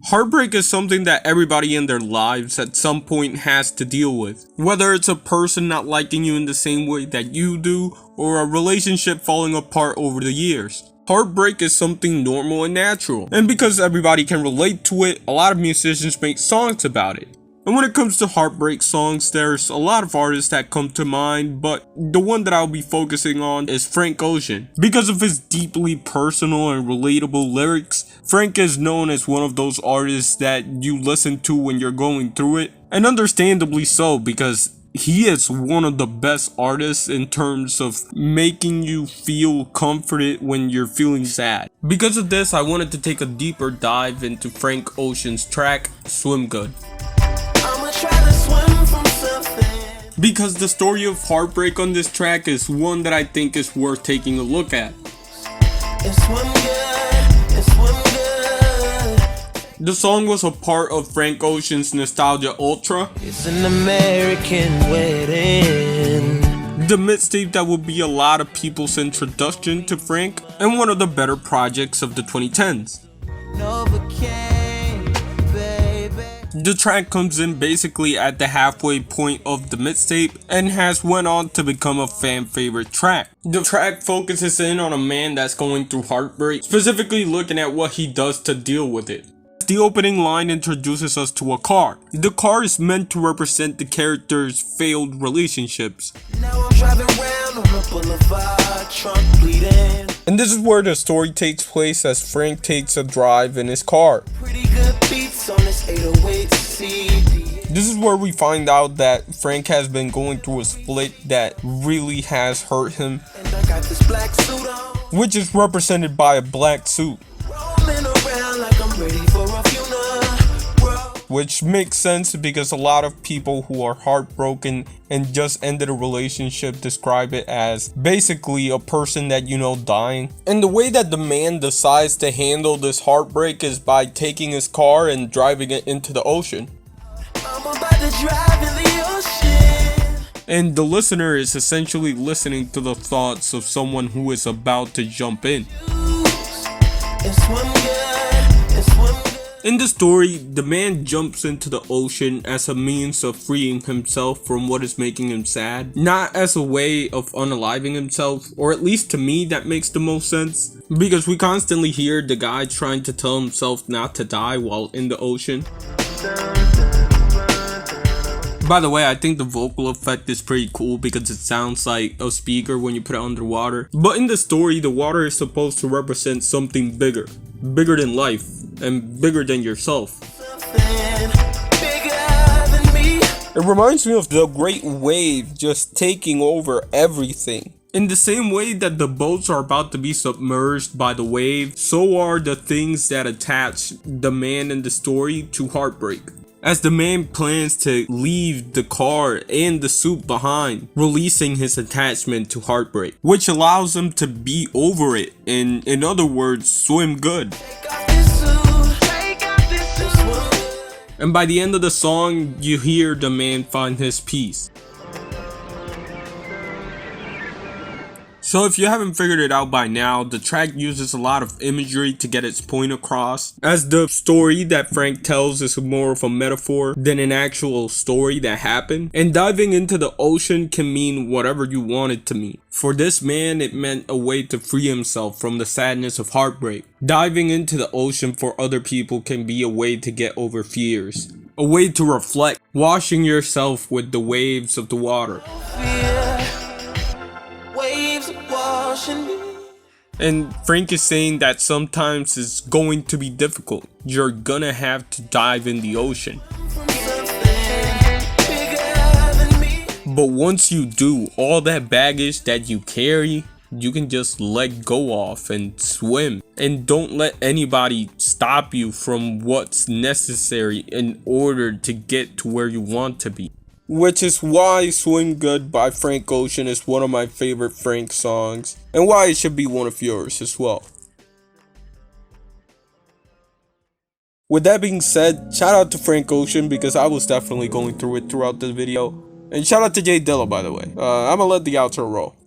Heartbreak is something that everybody in their lives at some point has to deal with. Whether it's a person not liking you in the same way that you do, or a relationship falling apart over the years. Heartbreak is something normal and natural, and because everybody can relate to it, a lot of musicians make songs about it. And when it comes to heartbreak songs, there's a lot of artists that come to mind, but the one that I'll be focusing on is Frank Ocean. Because of his deeply personal and relatable lyrics, Frank is known as one of those artists that you listen to when you're going through it, and understandably so, because he is one of the best artists in terms of making you feel comforted when you're feeling sad. Because of this, I wanted to take a deeper dive into Frank Ocean's track, Swim Good. Because the story of heartbreak on this track is one that I think is worth taking a look at. The song was a part of Frank Ocean's Nostalgia Ultra, It's an American wedding, the mixtape that would be a lot of people's introduction to Frank, and one of the better projects of the 2010s. The track comes in basically at the halfway point of the mixtape and has went on to become a fan favorite track. The track focuses in on a man that's going through heartbreak, specifically looking at what he does to deal with it. The opening line introduces us to a car. The car is meant to represent the character's failed relationships. now I'm driving round on the boulevard, trunk bleeding. And this is where the story takes place as Frank takes a drive in his car. Pretty good beats on this 808 CD. This is where we find out that Frank has been going through a split that really has hurt him, And I got this black suit on, which is represented by a black suit. rolling around like I'm ready for a funeral. Which makes sense because a lot of people who are heartbroken and just ended a relationship describe it as basically a person that you know dying. And the way that the man decides to handle this heartbreak is by taking his car and driving it into the ocean. I'm about to drive in the ocean. And the listener is essentially listening to the thoughts of someone who is about to jump in. And swim good, and swim good. In the story, the man jumps into the ocean as a means of freeing himself from what is making him sad, not as a way of unaliving himself, or at least to me that makes the most sense, because we constantly hear the guy trying to tell himself not to die while in the ocean. By the way, I think the vocal effect is pretty cool because it sounds like a speaker when you put it underwater. But in the story, the water is supposed to represent something bigger than life, and bigger than yourself. It reminds me of the great wave just taking over everything. In the same way that the boats are about to be submerged by the wave, so are the things that attach the man in the story to heartbreak. As the man plans to leave the car and the suit behind, releasing his attachment to heartbreak, which allows him to be over it, and in other words, swim good. And by the end of the song, you hear the man find his peace. So if you haven't figured it out by now, the track uses a lot of imagery to get its point across, as the story that Frank tells is more of a metaphor than an actual story that happened. And diving into the ocean can mean whatever you want it to mean. For this man, it meant a way to free himself from the sadness of heartbreak. Diving into the ocean for other people can be a way to get over fears, a way to reflect, washing yourself with the waves of the water. And Frank is saying that sometimes it's going to be difficult. You're gonna have to dive in the ocean. But once you do, all that baggage that you carry, you can just let go of and swim. And don't let anybody stop you from what's necessary in order to get to where you want to be. Which is why Swim Good by Frank Ocean is one of my favorite Frank songs, and why it should be one of yours as well. With that being said, shout out to Frank Ocean because I was definitely going through it throughout the video. And shout out to Jay Dilla, by the way. I'm gonna let the outro roll.